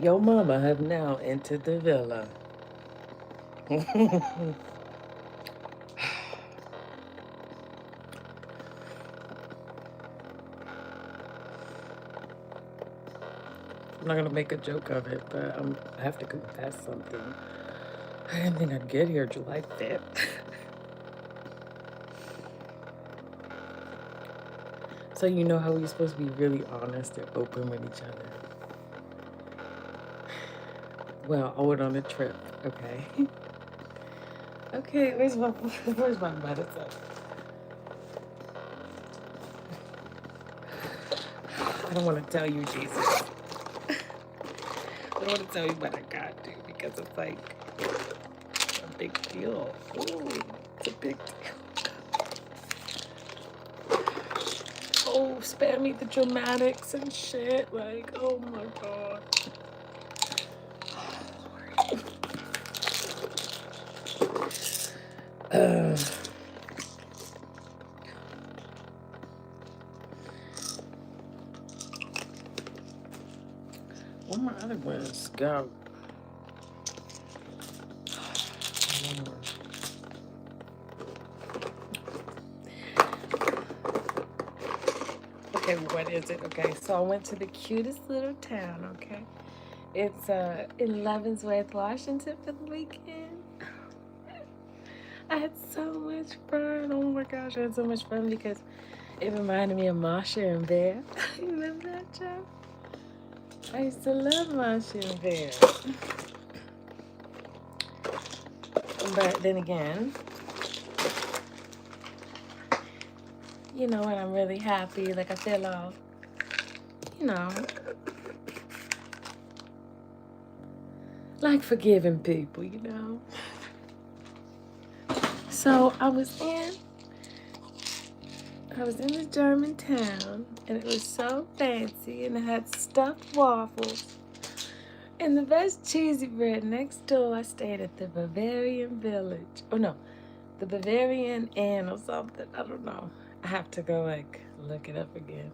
Your mama have now entered the villa. I'm not gonna make a joke of it, but I have to confess something. I didn't think I'd get here July 5th. So you know how we're supposed to be really honest and open with each other. Well, I went on a trip, okay? Okay, where's my medicine? I don't want to tell you, Jesus. I don't want to tell you what I got to because it's like a big deal. Ooh, it's a big deal. Oh, spare me the dramatics and shit. Like, oh my god. Uh, where my other ones go? Okay, what is it? Okay, so I went to the cutest little town, okay? It's in Leavenworth, Washington for the weekend. I had so much fun. Oh my gosh, I had so much fun because it reminded me of Masha and Bear. You remember that show? I used to love Masha and Bear. But then again, you know, when I'm really happy, like I feel all, you know, like forgiving people, you know. So I was in this German town, and it was so fancy, and it had stuffed waffles and the best cheesy bread. Next door, I stayed at the Bavarian Village. Oh no, the Bavarian Inn or something. I don't know. I have to go like look it up again.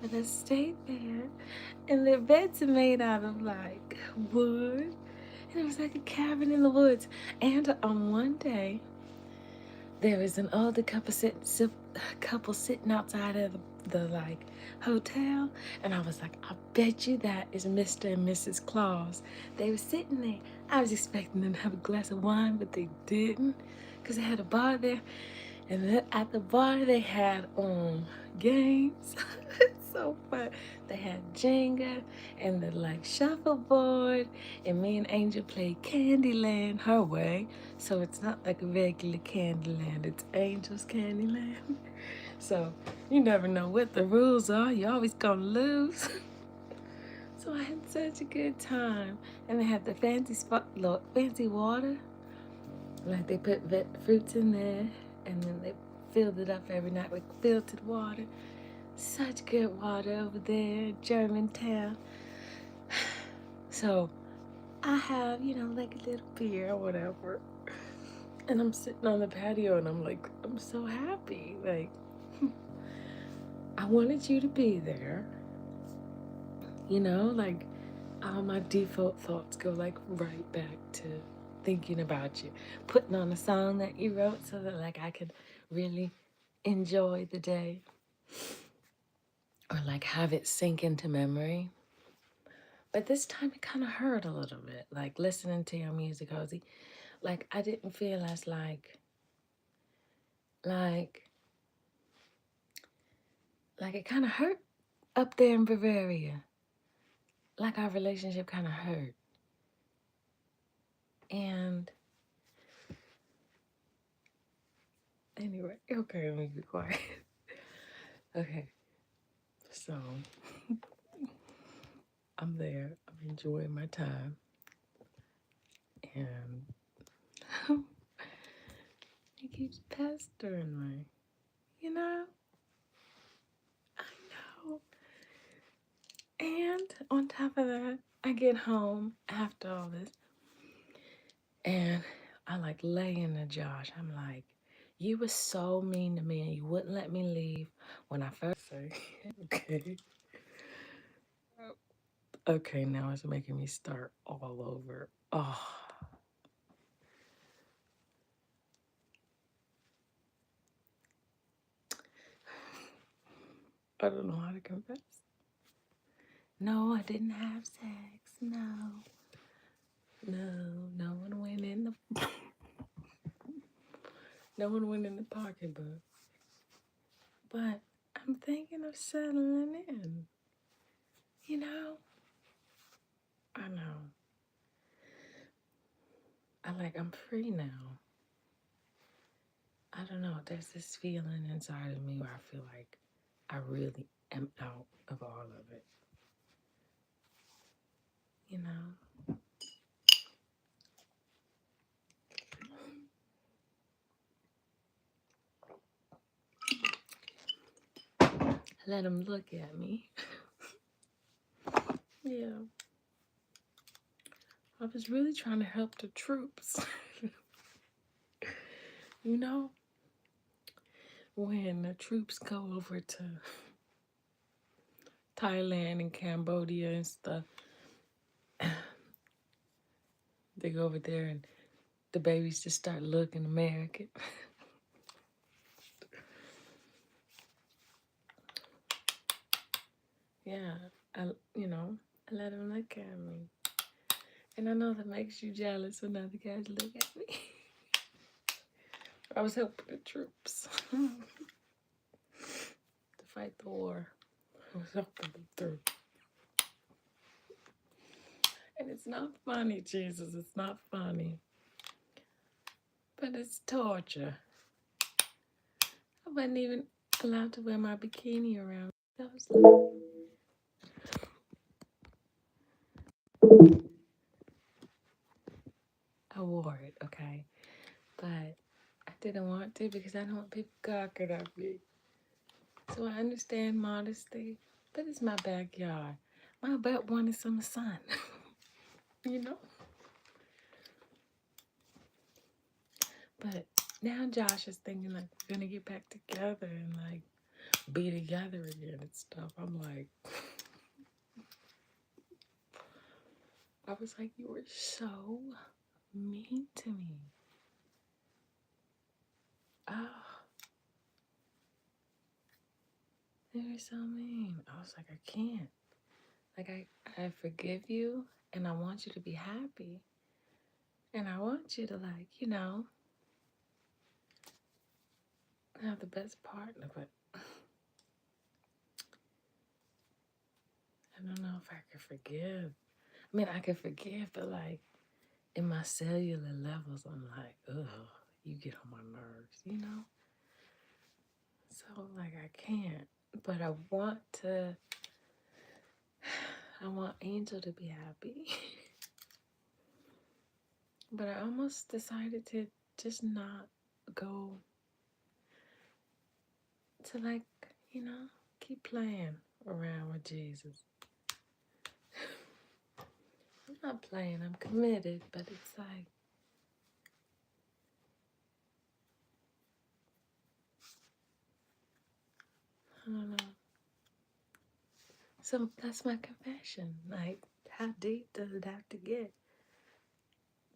But I stayed there, and their beds are made out of like wood, and it was like a cabin in the woods. And on one day, there was an older couple sitting outside of the like hotel, and I was like, I bet you that is Mr. and Mrs. Claus. They were sitting there. I was expecting them to have a glass of wine, but they didn't, because they had a bar there, and then at the bar they had games. It's so fun. They had Jenga and the like shuffleboard, and me and Angel played Candyland her way. So it's not like a regular Candyland, it's Angel's Candyland. So you never know what the rules are. You're always gonna lose. So I had such a good time, and they had the fancy water. Like they put fruits in there, and then they filled it up every night with filtered water. Such good water over there, Germantown. So I have, you know, like a little beer or whatever. And I'm sitting on the patio and I'm like, I'm so happy. Like, I wanted you to be there. You know, like all my default thoughts go like right back to thinking about you. Putting on a song that you wrote so that like I could really enjoy the day. Or like have it sink into memory. But this time it kind of hurt a little bit, like listening to your music, Ozzy. Like I didn't feel as like it kind of hurt up there in Bavaria. Like our relationship kind of hurt. And anyway, okay, let me be quiet. Okay, so I'm there. I'm enjoying my time, and he keeps pestering me. You know, I know. And on top of that, I get home after all this, and I like lay in the Josh. I'm like, you were so mean to me, and you wouldn't let me leave when I first say, okay. Okay, now it's making me start all over. Oh, I don't know how to confess. No, I didn't have sex. No. No, no one went in the no one went in the pocketbook. But I'm thinking of settling in. You know? I know. I'm free now. I don't know. There's this feeling inside of me where I feel like I really am out of all of it. You know? Let them look at me. Yeah. I was really trying to help the troops. You know? When the troops go over to Thailand and Cambodia and stuff, they go over there and the babies just start looking American. Yeah, I let them look at me. And I know that makes you jealous when other guys look at me. I was helping the troops to fight the war. I was helping them through. And it's not funny, Jesus. It's not funny. But it's torture. I wasn't even allowed to wear my bikini around. That was I wore it, okay? But I didn't want to because I don't want people gawking at me. So I understand modesty, but it's my backyard. My butt wanted some sun, you know? But now Josh is thinking like we're gonna get back together and like be together again and stuff. I'm like, I was like, you were so mean to me. Oh, you were so mean. I was like, I can't. Like I forgive you and I want you to be happy. And I want you to have the best partner, but I don't know if I could forgive. I mean, I could forgive, but like in my cellular levels, I'm like, ugh, you get on my nerves, you know? So like I can't. But I want Angel to be happy. But I almost decided to just not go to keep playing around with Jesus. I'm not playing, I'm committed, but it's like, I don't know. So that's my confession. Like, how deep does it have to get?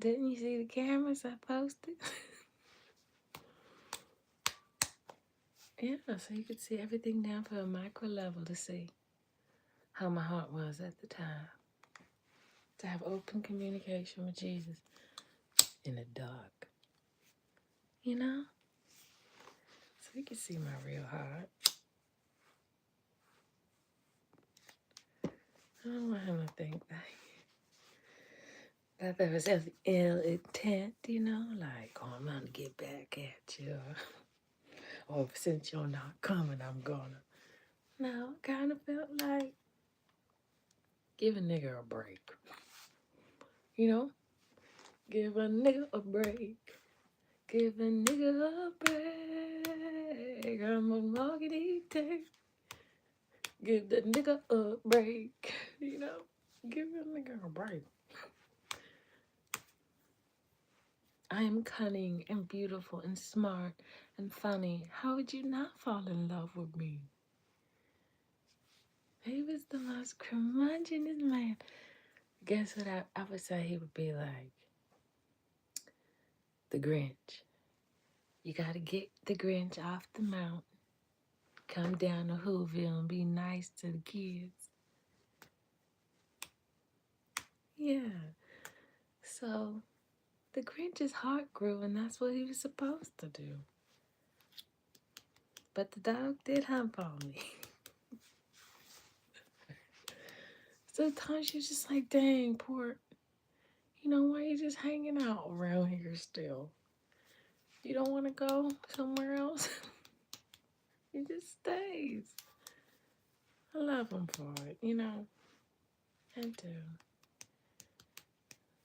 Didn't you see the cameras I posted? Yeah, so you could see everything down to a micro level to see how my heart was at the time. To have open communication with Jesus in the dark. You know? So you can see my real heart. I don't want him to think that there was ill intent, like, oh, I'm gonna get back at you. Or since you're not coming, I'm gonna. No, kind of felt like give a nigga a break. You know? Give a nigga a break. Give a nigga a break. I'm a marketing tank. Give the nigga a break. Give a nigga a break. I am cunning and beautiful and smart and funny. How would you not fall in love with me? He was the most curmudgeonest man. Guess what I would say he would be like? The Grinch. You gotta get the Grinch off the mountain. Come down to Whoville and be nice to the kids. Yeah. So the Grinch's heart grew, and that's what he was supposed to do. But the dog did hump on me. Sometimes you're just like, dang, poor. You know, why you just hanging out around here still? You don't want to go somewhere else? He just stays. I love him for it, you know. I do.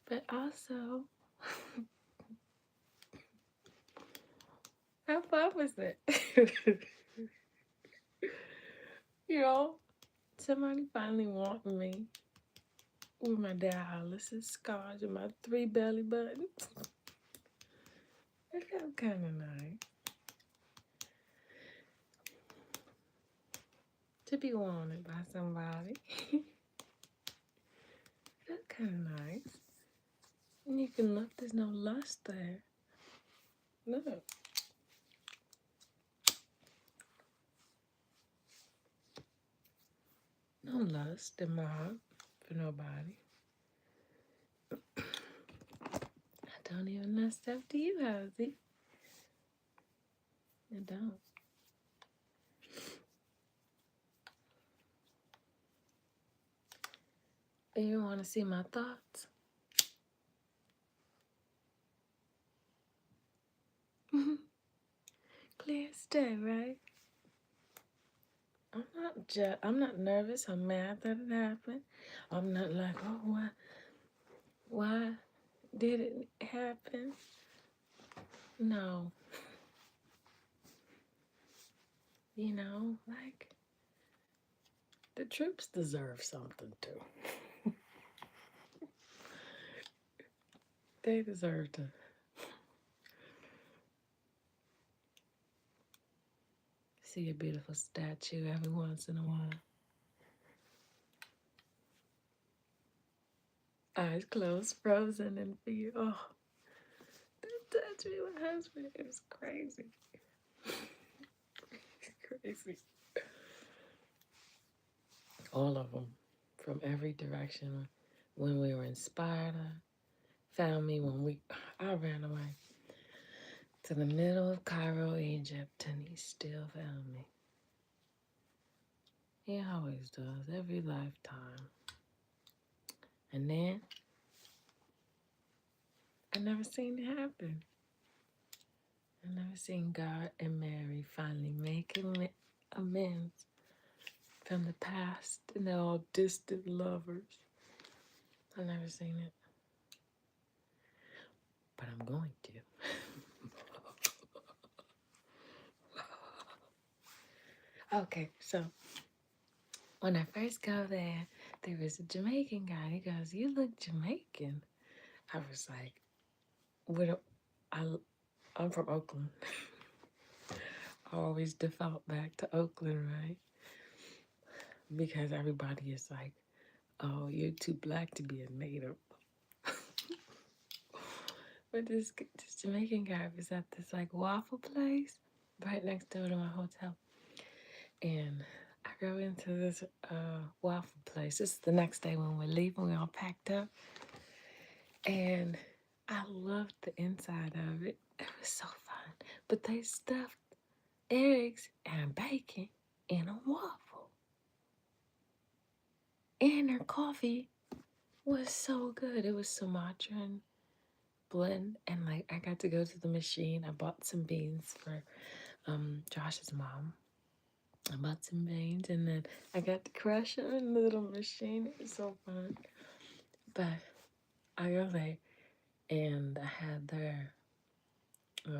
But also, how fun was it? You know, somebody finally wanted me with my dialysis scars and my 3 belly buttons. It felt kind of nice to be wanted by somebody. It felt kind of nice. And you can look, there's no lust there. Look. No lust in my heart for nobody. I don't even lust after you, Hosey. I don't. You want to see my thoughts? Clear as day, right? I'm not nervous. I'm mad that it happened. I'm not like, oh, why did it happen? No. You know, like, the troops deserve something too. They deserve to see a beautiful statue every once in a while. Eyes closed, frozen in fear. Oh, don't touch me, my husband. It was crazy. Crazy. All of them, from every direction. When we were in Sparta, found me when I ran away to the middle of Cairo, Egypt, and he still found me. He always does, every lifetime. And then, I never seen it happen. I never seen God and Mary finally making amends from the past, and they're all distant lovers. I never seen it. But I'm going to. Okay, so when I first go there was a Jamaican guy. He goes, "You look Jamaican." I was like, I'm from Oakland. I always default back to Oakland, right? Because everybody is like, oh, you're too black to be a native. But this Jamaican guy was at this like waffle place right next door to my hotel. And I go into this waffle place. This is the next day when we're leaving. We're all packed up. And I loved the inside of it. It was so fun. But they stuffed eggs and bacon in a waffle. And their coffee was so good. It was Sumatran blend. And like I got to go to the machine. I bought some beans for Josh's mom. I bought some beans and then I got to crush them in the little machine. It was so fun. But I go there and I had their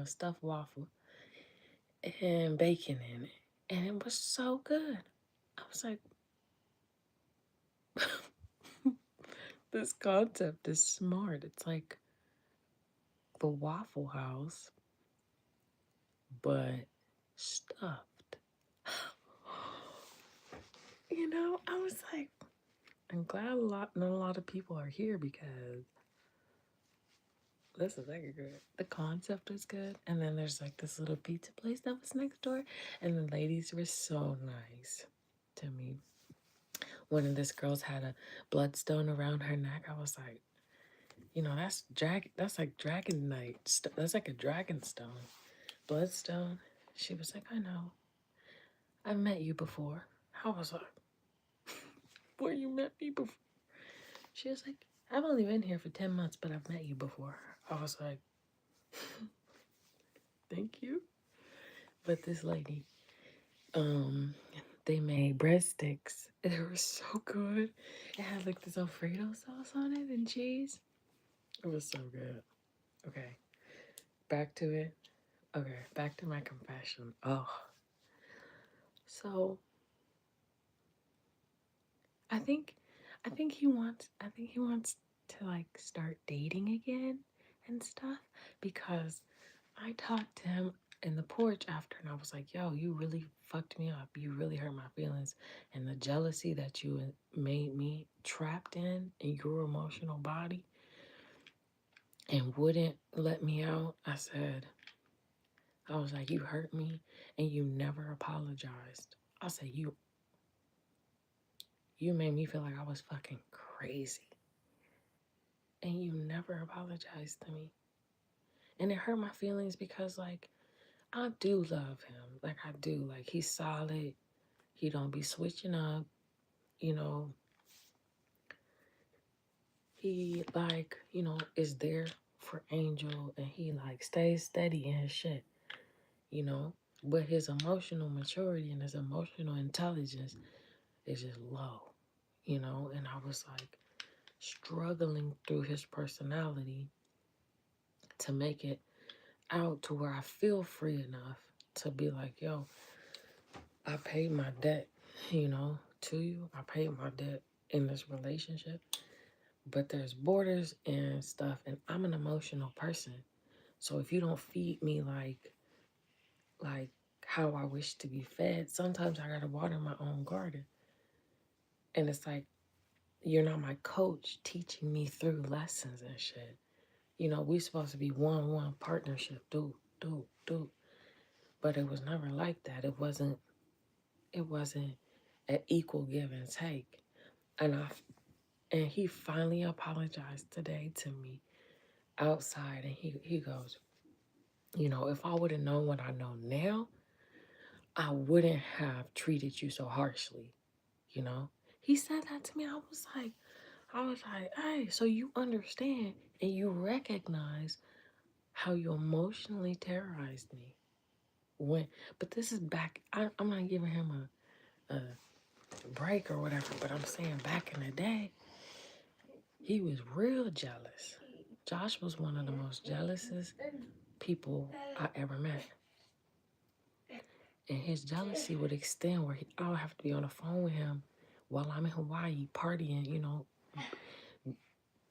stuffed waffle and bacon in it. And it was so good. I was like, this concept is smart. It's like the Waffle House, but stuffed. I was like, I'm glad not a lot of people are here because this is like good. The concept was good. And then there's like this little pizza place that was next door. And the ladies were so nice to me. One of this girls had a bloodstone around her neck. I was like, that's like dragon night. That's like a dragon stone. Bloodstone. She was like, I know. I've met you before. I was like, where you met me before? She was like, I've only been here for 10 months, but I've met you before. I was like, thank you. But this lady, they made breadsticks. They were so good. It had like this Alfredo sauce on it and cheese. It was so good. Okay, back to it. Okay, back to my confession. Oh, so I think, I think he wants to like start dating again and stuff because I talked to him in the porch after and I was like, yo, you really fucked me up. You really hurt my feelings. And the jealousy that you made me trapped in your emotional body and wouldn't let me out. I was like, you hurt me and you never apologized. I said, you made me feel like I was fucking crazy. And you never apologized to me. And it hurt my feelings because like I do love him. Like I do. Like he's solid. He don't be switching up. You know, he like, is there for Angel and he like stays steady in his shit, you know? But his emotional maturity and his emotional intelligence is just low, and I was like struggling through his personality to make it out to where I feel free enough to be like, yo, I paid my debt, to you. I paid my debt in this relationship. But there's borders and stuff, and I'm an emotional person. So if you don't feed me like how I wish to be fed, sometimes I gotta water my own garden. And it's like you're not my coach teaching me through lessons and shit. We supposed to be one partnership, do. But it was never like that. It wasn't an equal give and take. And he finally apologized today to me outside and he goes, if I would have known what I know now, I wouldn't have treated you so harshly, you know? He said that to me. I was like, hey, so you understand and you recognize how you emotionally terrorized me. But this is back, I'm not giving him a break or whatever, but I'm saying back in the day, he was real jealous. Josh was one of the most jealousest people I ever met. And his jealousy would extend where I would have to be on the phone with him while I'm in Hawaii partying,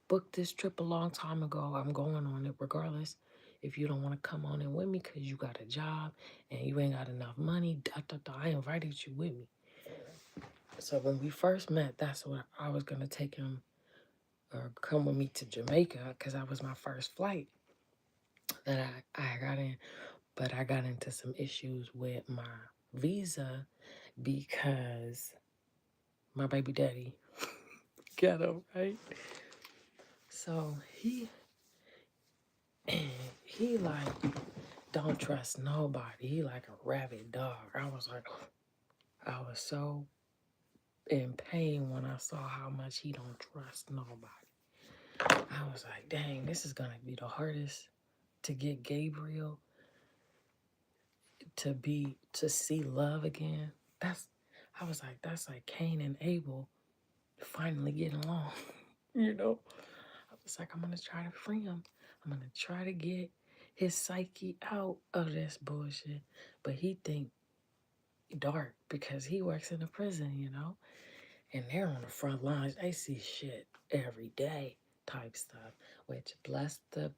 booked this trip a long time ago. I'm going on it regardless. If you don't want to come on in with me because you got a job and you ain't got enough money, I invited you with me. So when we first met, that's what I was going to take him or come with me to Jamaica because that was my first flight that I got in. But I got into some issues with my visa because my baby daddy ghetto, right? So he like don't trust nobody. He like a rabid dog. I was so in pain when I saw how much he don't trust nobody. I was like, dang, this is gonna be the hardest to get Gabriel to see love again. I was like, that's like Cain and Abel finally getting along. I was like, I'm gonna try to free him. I'm gonna try to get his psyche out of this bullshit. But he think dark because he works in a prison, and they're on the front lines. They see shit every day type stuff, which bless the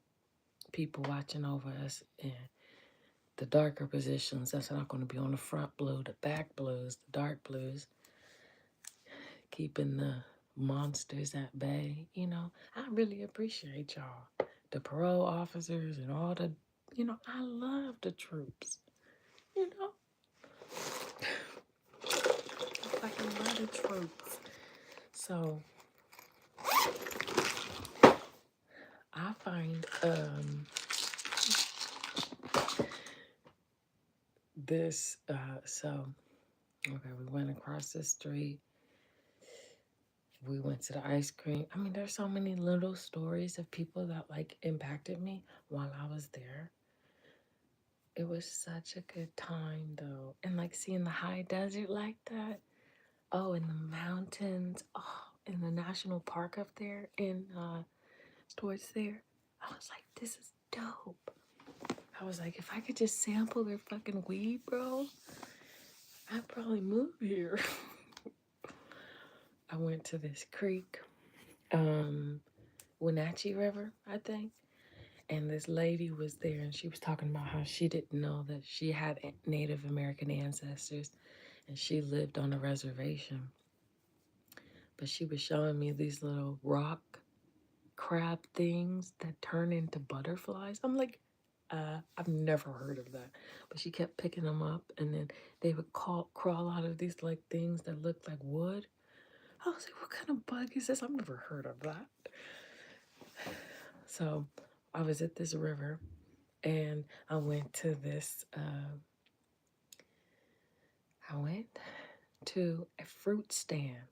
people watching over us in the darker positions that's not going to be on the front blue, the back blues, the dark blues. keeping the monsters at bay. You know, I really appreciate y'all, the parole officers and all the, you know, I love the troops. You know, I fucking love the troops. So I find this so okay, we went across the street. We went to the ice cream. I mean, there's so many little stories of people that like impacted me while I was there. It was such a good time though. And like seeing the high desert like that. Oh, in the mountains. Oh, in the national park up there in towards there. I was like, this is dope. I was like, if I could just sample their fucking weed, bro, I'd probably move here. I went to this creek, Wenatchee River, I think. And this lady was there and she was talking about how she didn't know that she had Native American ancestors and she lived on a reservation. But she was showing me these little rock crab things that turn into butterflies. I'm like, I've never heard of that. But she kept picking them up and then they would crawl out of these like things that looked like wood. I was like, what kind of bug is this? I've never heard of that. So I was at this river and I went to this, I went to a fruit stand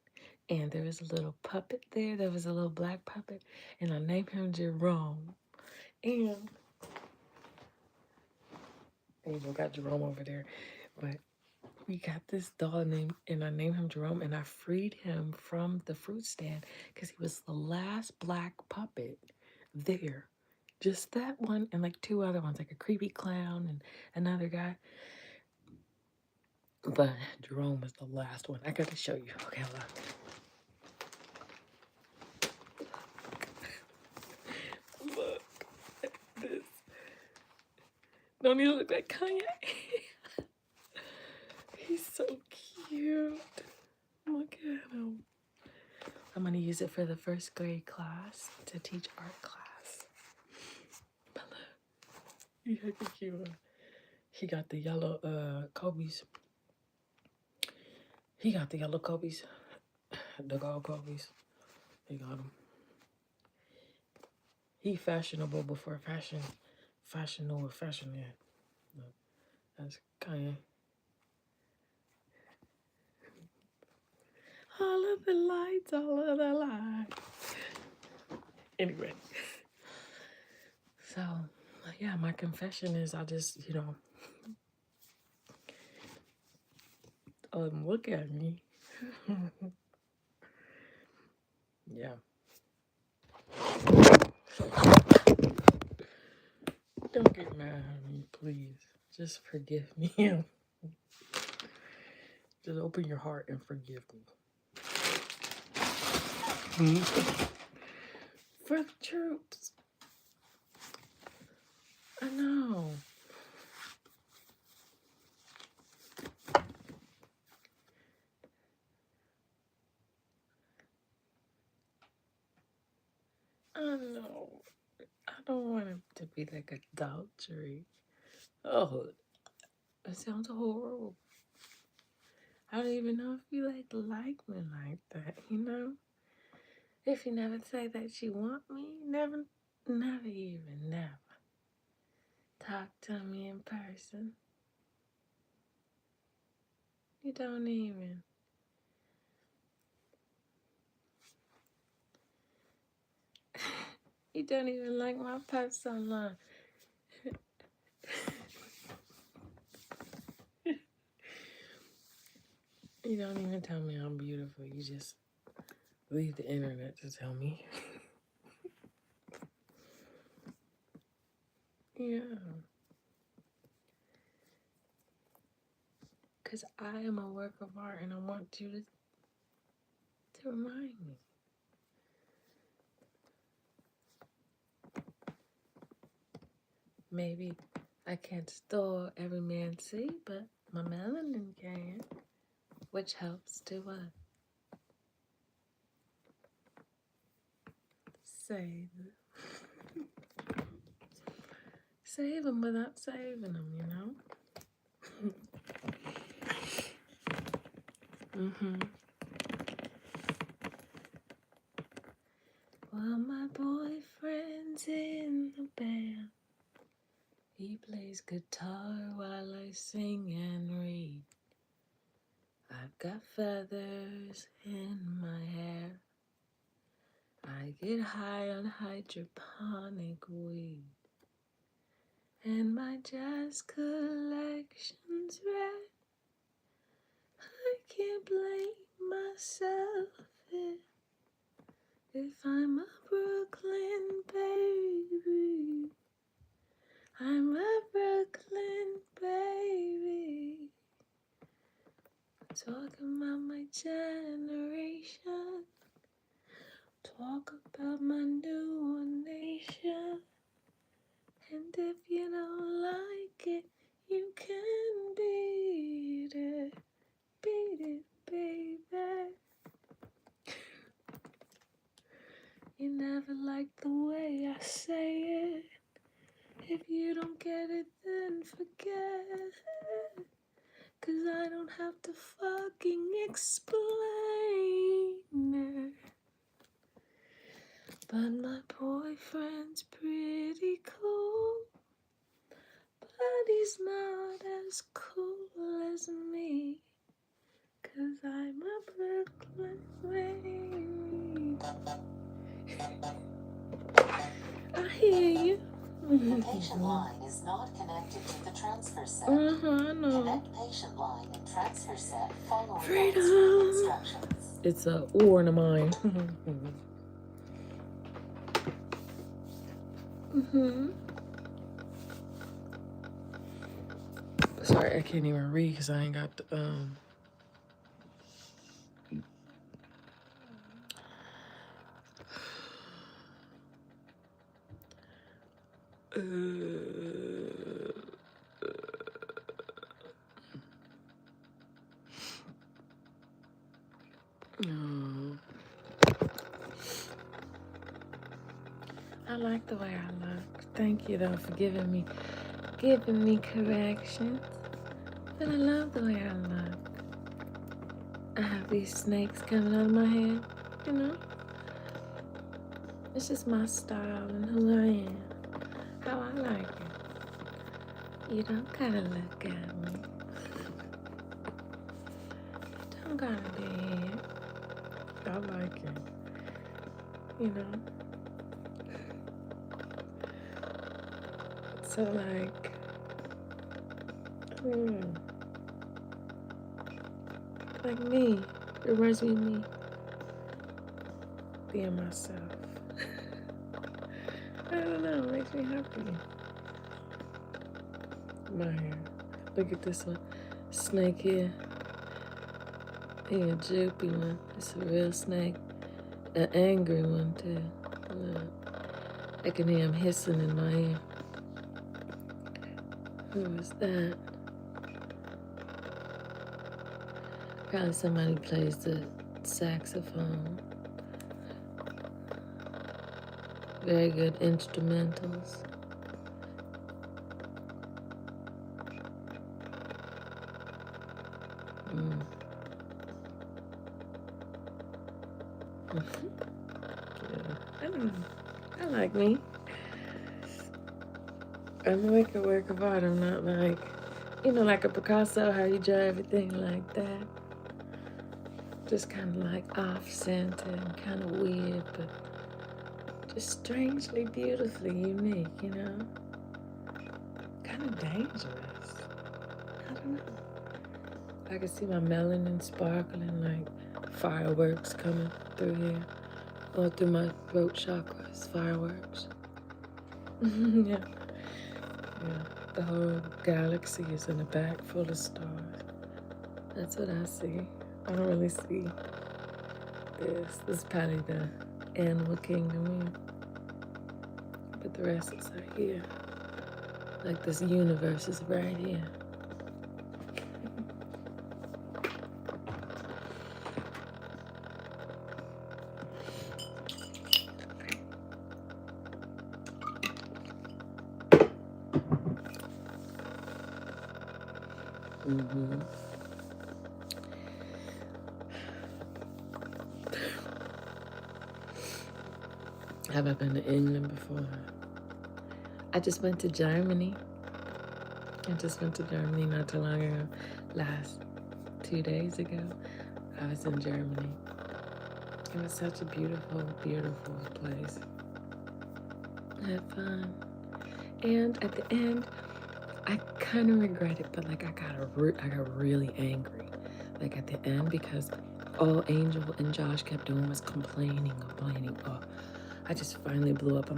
and there was a little puppet there. There was a little black puppet and I named him Jerome. And Angel got Jerome over there, but we got this dog named, and I named him Jerome, and I freed him from the fruit stand because he was the last black puppet there. Just that one and like two other ones, like a creepy clown and another guy. But Jerome was the last one. I gotta show you. Okay, look. Look at this. Don't he look like Kanye? He's so cute. Look at him. I'm gonna use it for the first grade class to teach art class. But look, he's so cute. He got the yellow Kobe's. He got the yellow Kobe's. The gold Kobe's. He got them. He fashionable before fashion. Fashionable with fashion, yeah. Look, that's Kanye. All of the lights, all of the lights. Anyway. So, yeah, my confession is I just, look at me. Yeah. Don't get mad at me, please. Just forgive me. Just open your heart and forgive me. For the troops. I know. I know. I don't want it to be like adultery. Oh, it sounds horrible. I don't even know if you like me like that, If you never say that you want me, never even, never talk to me in person. You don't even. You don't even like my posts online. You don't even tell me I'm beautiful. You just leave the internet to tell me. Yeah. Because I am a work of art and I want you to remind me. Maybe I can't store every man's seed, but my melanin can, which helps to what? save them. Save them without saving them, you know? Well, my boyfriend's in the band. He plays guitar while I sing and read. I've got feathers in my hair. I get high on hydroponic weed. And my jazz collection's red. I can't blame myself if I'm a Brooklyn baby. I'm a Brooklyn baby. Talking about my generation. Talk about my new nation. And if you don't like it, you can beat it. Beat it, baby. You never like the way I say it. If you don't get it, then forget it. 'Cause I don't have to fucking explain it. But my boyfriend's pretty cool. But he's not as cool as me. 'Cause I'm a Brooklyn baby. I hear you. The patient line is not connected to the transfer set. I know. Connect patient line and transfer set following Freedom. instructions. It's a war in the mind. Sorry, I can't even read because I ain't got the I like the way I look. Thank you though for giving me corrections. But I love the way I look. I have these snakes coming out of my head, you know? It's just my style and who I am. How I like it. You don't gotta look at me. You don't gotta be here. I like it. You know? So like, like me. It reminds me of me. Being myself. I don't know, it makes me happy. My hair. Look at this one. Snake here. He a droopy one. It's a real snake. An angry one too. Look. I can hear him hissing in my ear. Who is that? Probably somebody who plays the saxophone. Very good instrumentals. Yeah. I don't know. I like me. I'm like a work of art. I'm not like, you know, like a Picasso, how you draw everything like that. Just kind of like off-center and kind of weird, but just strangely, beautifully unique, you know? Kind of dangerous. I don't know. I can see my melanin sparkling like fireworks coming through here. Or through my throat chakras, fireworks. Yeah. Yeah. The whole galaxy is in the back full of stars. That's what I see. I don't really see this. This is probably the animal kingdom here. But the rest is right here. Like this universe is right here. Mm-hmm. Have I been to England before? I just went to Germany. Not too long ago. Last 2 days ago, I was in Germany. It was such a beautiful, beautiful place. I had fun. And at the end, I kind of regret it, but like I got really angry, like at the end, because all Angel and Josh kept doing was complaining. Oh, I just finally blew up.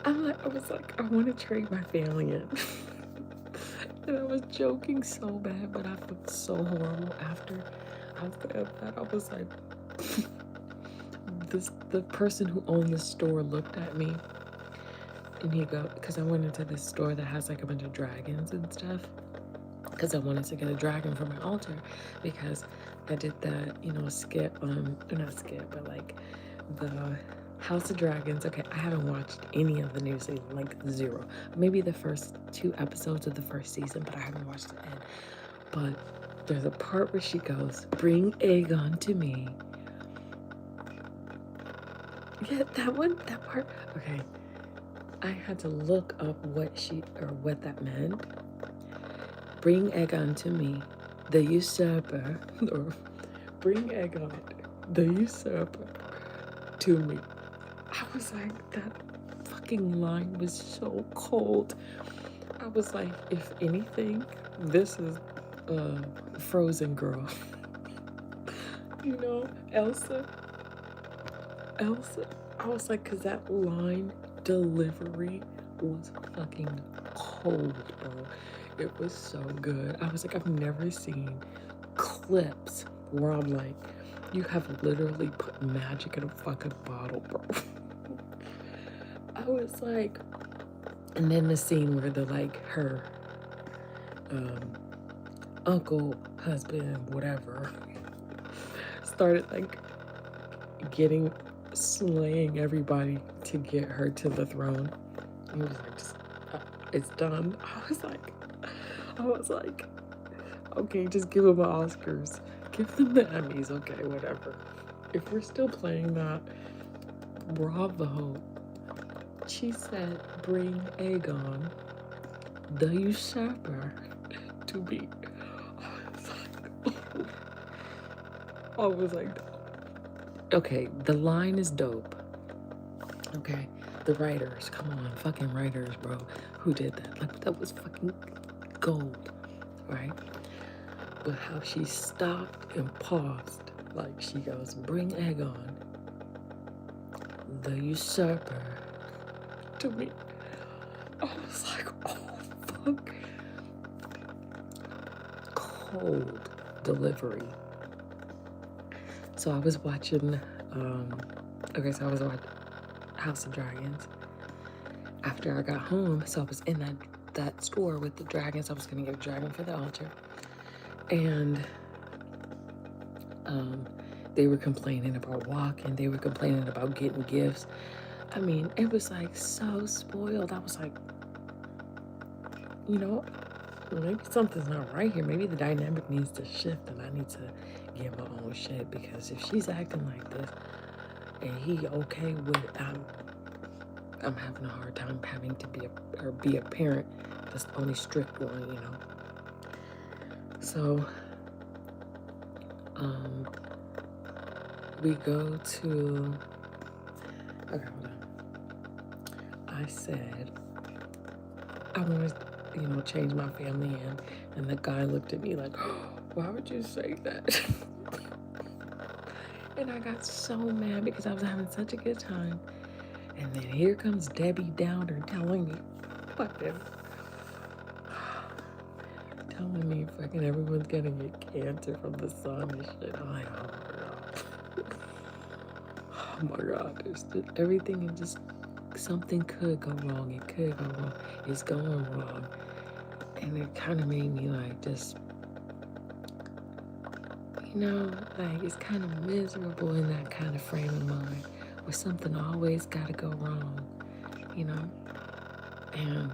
I was like, I want to trade my family in. And I was joking so bad, but I felt so horrible after. I said that. I was like, the person who owned the store looked at me, and he go, because I went into this store that has like a bunch of dragons and stuff, because I wanted to get a dragon for my altar, because I did that, skit not skit, but like the House of Dragons. Okay, I haven't watched any of the new season, like zero. Maybe the first 2 episodes of the first season, but I haven't watched the end. But there's a part where she goes, "Bring Aegon to me." Yeah, that part. Okay, I had to look up what that meant. Bring Aegon to me, the usurper, or bring Aegon, the usurper, to me. I was like, that fucking line was so cold. I was like, if anything, this is Frozen Girl. Elsa. I was like, because that line delivery was fucking cold, bro. It was so good. I was like, I've never seen clips where I'm like, you have literally put magic in a fucking bottle, bro. I was like, and then the scene where her uncle, husband, whatever, started like slaying everybody to get her to the throne. He was like, just, it's done. I was like, okay, just give them the Oscars. Give them the Emmys, okay, whatever. If we're still playing that, bravo. She said, bring Aegon, the usurper, to me. I was like, okay, the line is dope. Okay, the writers, come on, fucking writers, bro. Who did that? Like, that was fucking gold, right? But how she stopped and paused, like she goes, bring Aegon, the usurper, to me. I was like, oh fuck. Cold delivery. So I was watching, I was watching House of Dragons after I got home. So I was in that store with the dragons. I was gonna get a dragon for the altar. And they were complaining about walking. They were complaining about getting gifts. I mean, it was like so spoiled. I was like, maybe something's not right here. Maybe the dynamic needs to shift and I need to get my own shit, because if she's acting like this and he okay with it, I'm having a hard time having to be a parent that's the only strict one, So we go to, okay, hold on. I said I want to, change my family in, and the guy looked at me like, oh, why would you say that? And I got so mad because I was having such a good time. And then here comes Debbie Downer telling me fucking fucking everyone's gonna get cancer from the sun and shit. I'm like, oh my god, everything is just, something could go wrong. It could go wrong. It's going wrong. And it kind of made me like just, like it's kind of miserable in that kind of frame of mind where something always got to go wrong, And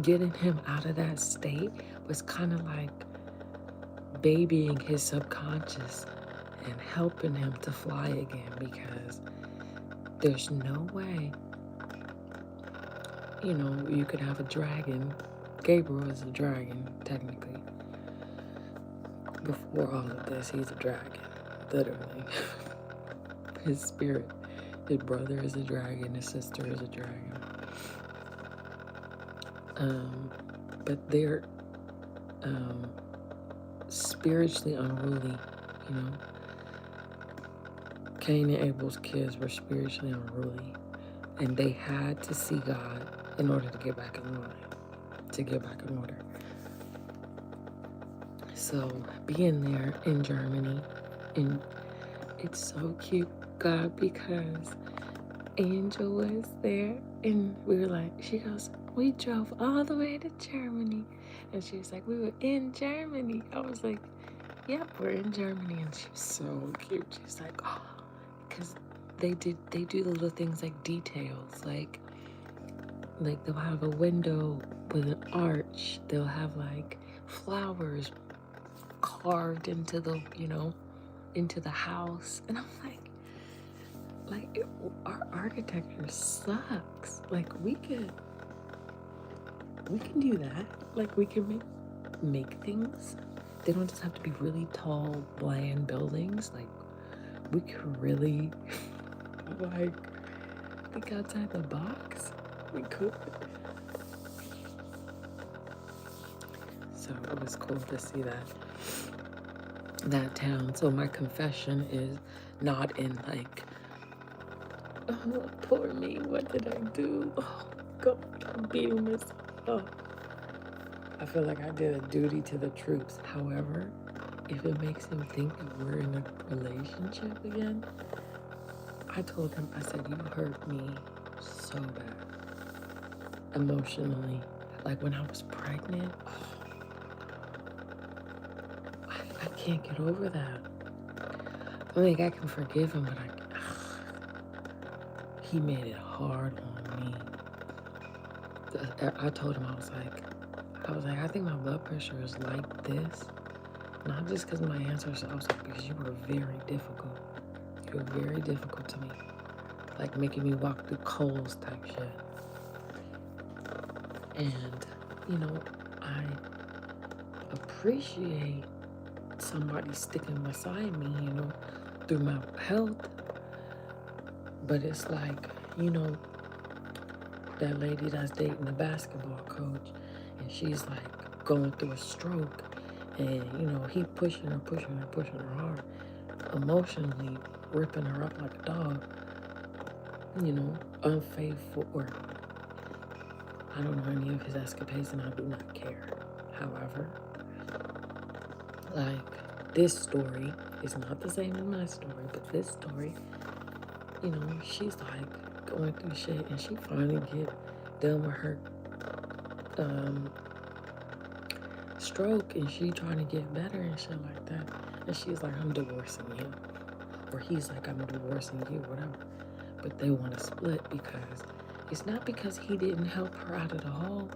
getting him out of that state was kind of like babying his subconscious and helping him to fly again, because there's no way, you could have a dragon. Gabriel is a dragon, technically. Before all of this, he's a dragon, literally. His spirit, his brother is a dragon, his sister is a dragon. But they're spiritually unruly, Cain and Abel's kids were spiritually unruly, and they had to see God in order to get back in line, to get back in order. So being there in Germany, and it's so cute, God, because Angel was there, and we were like, she goes, we drove all the way to Germany. And she was like, we were in Germany. I was like, yep, we're in Germany. And she was so cute. She's like, oh, because they do the little things like details, like they'll have a window with an arch. They'll have like flowers carved into the, into the house. And I'm like, our architecture sucks. Like, we can do that. Like, we can make things. They don't just have to be really tall, bland buildings. Like, we could really, think outside the box. We could. So it was cool to see that town. So my confession is not in like, oh, poor me, what did I do? Oh, God, I'm beating myself up. I feel like I did a duty to the troops. However, if it makes him think that we're in a relationship again, I told him, I said, you hurt me so bad. Emotionally. Like when I was pregnant, I can't get over that. I think I can forgive him, but he made it hard on me. I told him, I was like, I think my blood pressure is like this. Not just because my answers, I was like, because you were very difficult. You were very difficult to me. Like making me walk through coals type shit. And, I appreciate somebody sticking beside me, through my health. But it's like, that lady that's dating the basketball coach, and she's like going through a stroke, and he pushing her hard, emotionally ripping her up like a dog, unfaithful, or I don't know any of his escapades, and I do not care. However, like, this story is not the same as my story, but this story, she's like going through shit, and she finally get done with her stroke, and she trying to get better and shit like that, and she's like, I'm divorcing you, or he's like, I'm divorcing you, whatever. But they want to split because it's not because he didn't help her out of the hole.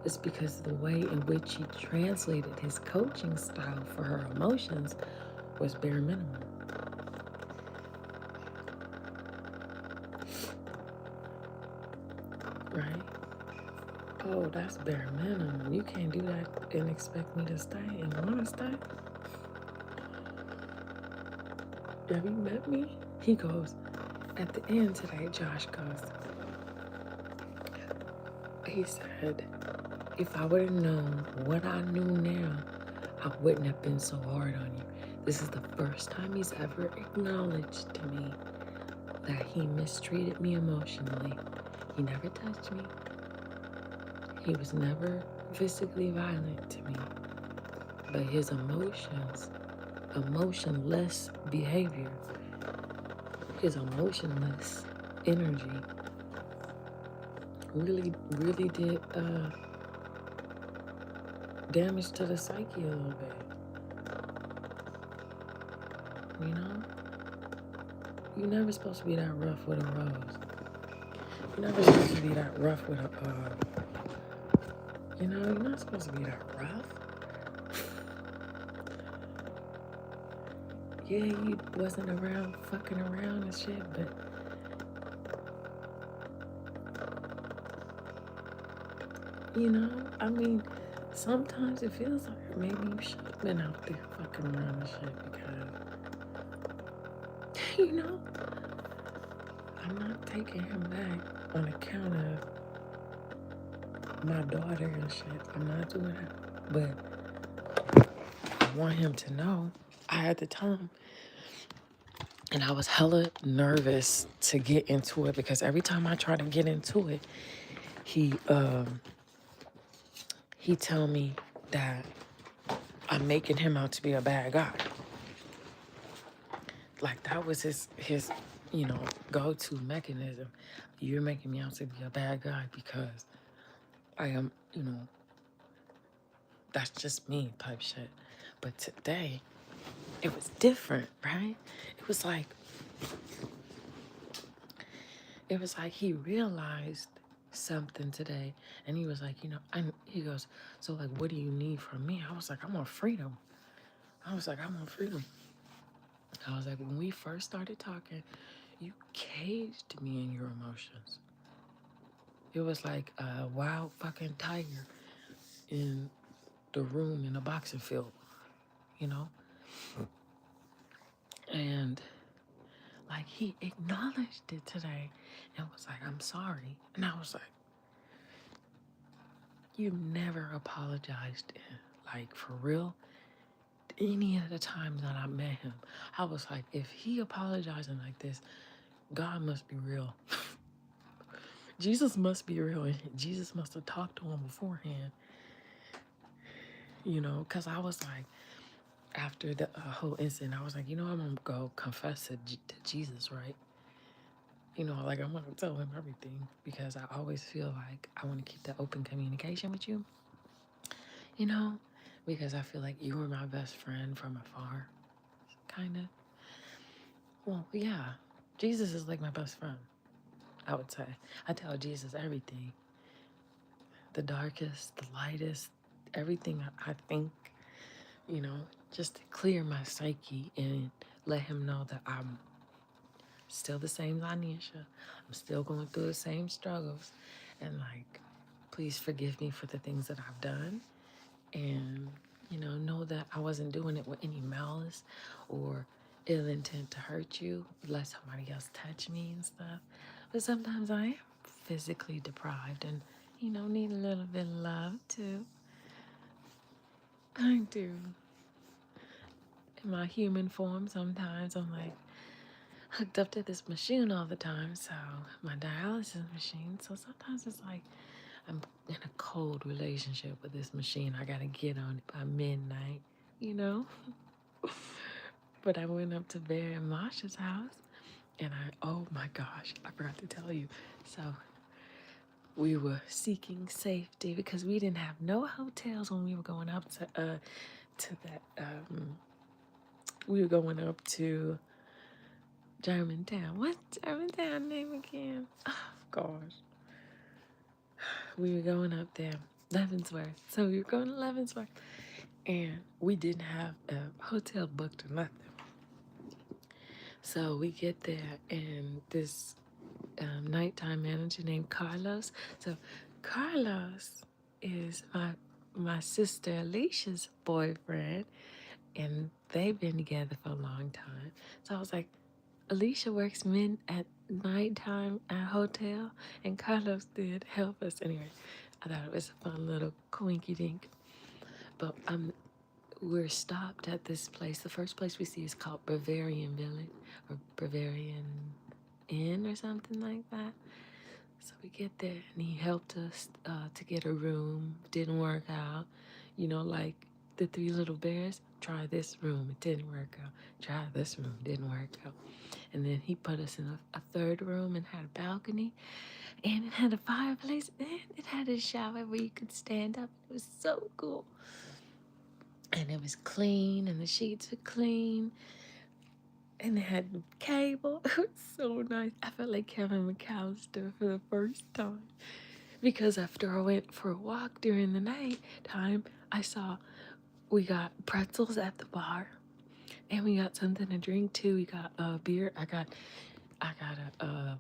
It's because the way in which he translated his coaching style for her emotions was bare minimum. Right? Oh, that's bare minimum. You can't do that and expect me to stay and want to stay. Have you met me? He goes, at the end today, Josh goes, he said, if I would have known what I knew now, I wouldn't have been so hard on you. This is the first time he's ever acknowledged to me that he mistreated me emotionally. He never touched me. He was never physically violent to me. But his emotionless behavior, his emotionless energy really did damage to the psyche a little bit. You're never supposed to be that rough with a rose. You're never supposed to be that rough with a You know, you're not supposed to be that rough. Yeah, you wasn't around fucking around and shit, but you know, I mean, sometimes it feels like maybe you should have been out there fucking around and shit because, you know, I'm not taking him back on account of my daughter and shit. I'm not doing that. But I want him to know I had to tell him. And I was hella nervous to get into it because every time I try to get into it, he tell me that I'm making him out to be a bad guy. Like that was his go-to mechanism. You're making me out to be a bad guy because I am, that's just me type shit. But today, it was different, right? It was like he realized something today, and he was like, he goes, so like, what do you need from me? I was like, I want freedom. I was like, I want freedom. I was like, when we first started talking, you caged me in your emotions. It was like a wild fucking tiger in the room in a boxing field, you know? And like he acknowledged it today and was like, I'm sorry. And I was like, you never apologized, like for real. Any of the times that I met him, I was like, if he apologizing like this, God must be real. Jesus must be real. And Jesus must have talked to him beforehand, because I was like, after the whole incident, I was like, I'm going to go confess to Jesus, right? Like I'm going to tell him everything because I always feel like I want to keep that open communication with you, because I feel like you were my best friend from afar, kind of. Well, yeah, Jesus is like my best friend, I would say. I tell Jesus everything, the darkest, the lightest, everything I think, just to clear my psyche and let him know that I'm still the same Lanisha. I'm still going through the same struggles. And like, please forgive me for the things that I've done. And, know that I wasn't doing it with any malice or ill intent to hurt you, let somebody else touch me and stuff. But sometimes I am physically deprived and, need a little bit of love too. I do. In my human form, sometimes I'm like hooked up to this machine all the time, so my dialysis machine. So sometimes it's like I'm in a cold relationship with this machine. I gotta get on it by midnight, you know? But I went up to Barry and Masha's house, and oh my gosh, I forgot to tell you. So we were seeking safety because we didn't have no hotels when we were going up to that we were going up to Germantown. What's Germantown name again? Oh gosh. We were going up there, Leavenworth. So we were going to Leavenworth, and we didn't have a hotel booked or nothing. So we get there, and this nighttime manager named Carlos. So Carlos is my sister Alicia's boyfriend, and they've been together for a long time. So I was like, Alicia works at nighttime at a hotel, and Carlos did help us. Anyway, I thought it was a fun little coinky dink. But we're stopped at this place. The first place we see is called Bavarian Village or Bavarian Inn or something like that. So we get there, and he helped us to get a room. Didn't work out. Like the three little bears. Try this room. It didn't work out. Try this room. Didn't work out. And then he put us in a third room and had a balcony. And it had a fireplace. And it had a shower where you could stand up. It was so cool. And it was clean. And the sheets were clean. And it had cable. It was so nice. I felt like Kevin McAllister for the first time. Because after I went for a walk during the night time, I saw we got pretzels at the bar, and we got something to drink too. We got beer. I got a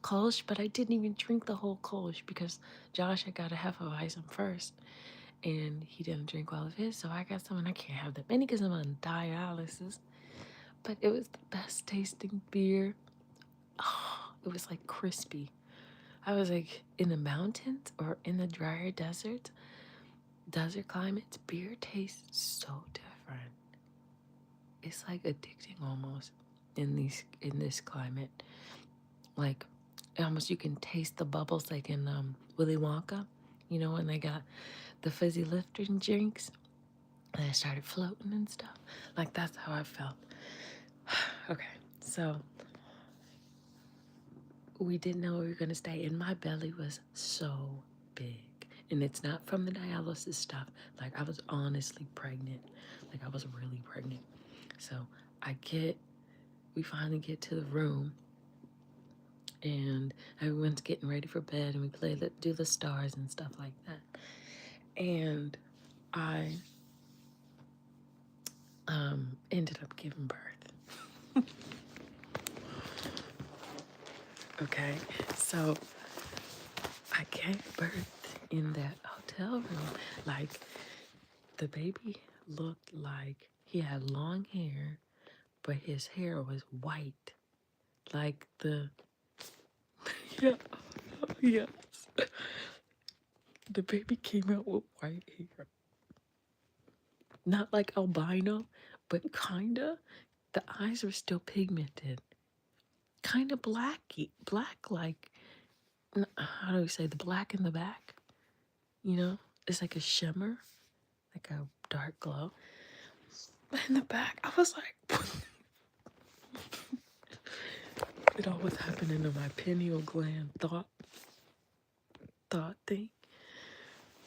Kolsch, but I didn't even drink the whole Kolsch because Josh had got a Hefeweizen first, and he didn't drink all of his. So I got some, and I can't have that many because I'm on dialysis. But it was the best tasting beer. Oh, it was like crispy. I was like in the mountains or in the drier desert climates, beer tastes so different. It's like addicting almost in this climate. Like almost you can taste the bubbles like in Willy Wonka, you know, when they got the fizzy lifting drinks and they started floating and stuff. Like that's how I felt. Okay, so we didn't know we were gonna stay, and my belly was so big. And it's not from the dialysis stuff. Like I was honestly pregnant. Like I was really pregnant. So we finally get to the room, and everyone's getting ready for bed, and we do the stars and stuff like that. And I ended up giving birth. Okay, so I gave birth in that hotel room. Like the baby looked like he had long hair, but his hair was white. Like yeah, yes. The baby came out with white hair. Not like albino, but kinda. The eyes were still pigmented. Kinda black like, how do we say, the black in the back? You know? It's like a shimmer, like a dark glow. But in the back, I was like, it all was happening to my pineal gland thought thing.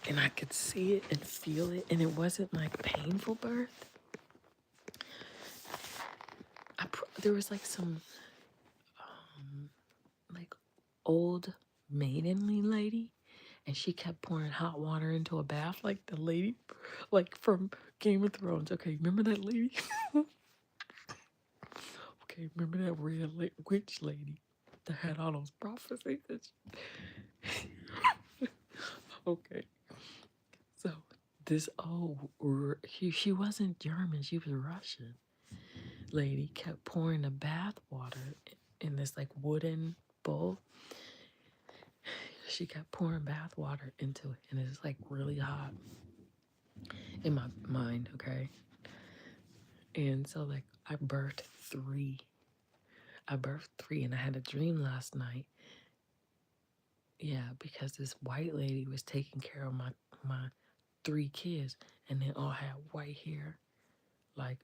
And I could see it and feel it, and it wasn't like painful birth. There was like some like old maidenly lady, and she kept pouring hot water into a bath like the lady like from Game of Thrones. Okay, remember that lady? Okay, remember that red witch lady that had all those prophecies? Okay, so this she wasn't German, she was Russian lady, kept pouring the bath water in this like wooden bowl. She kept pouring bath water into it, and it's like really hot in my mind, okay? And so like I birthed three. And I had a dream last night. Yeah, because this white lady was taking care of my three kids, and they all had white hair, like